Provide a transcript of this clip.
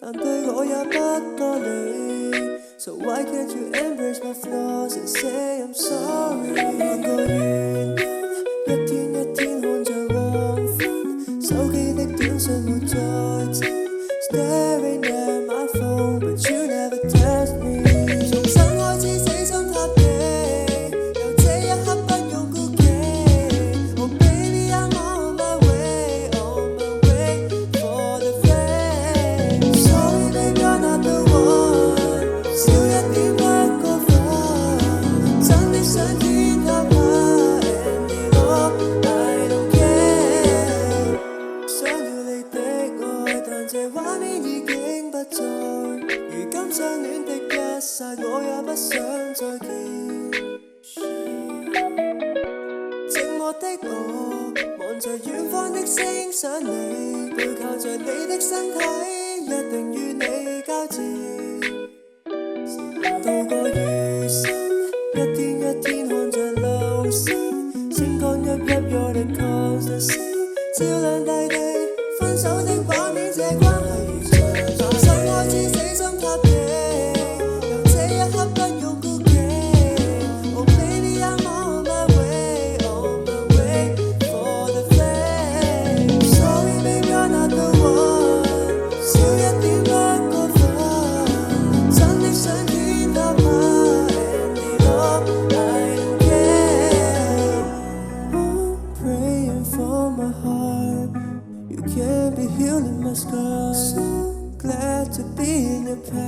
但對我也不多理。So why can't you embrace my flaws and say I'm sorry？ 兩個原因，一天一天看着黃昏，手機的短信沒再真 Staring at my phone but you never text me。 從新開始死心塌地，由這一刻不用顧忌。Oh baby I'm on my way for the flame。 Sorry baby you're not the one， 少一點不過分，真的想天塌下 and it all I don't care。 想要你的愛，但這畫面已經不再，如今相戀的一剎，我也不想再見。寂寞的我望着遠方的星想你，背靠着你的身體，一定與你交戰。度過餘生，一天一天看着流星，星光熠熠 You're the constancy， 照亮大地，分手的畫面這關係如像從新開始死心塌地，由這一刻不用顧忌。Oh baby I'm on my way for the flame。 Sorry baby you're not the one， 少一點不過分，真的想天塌下 and it all I don't care。 I'm praying for my heart，You can't be healing my scars. So glad to be in your past.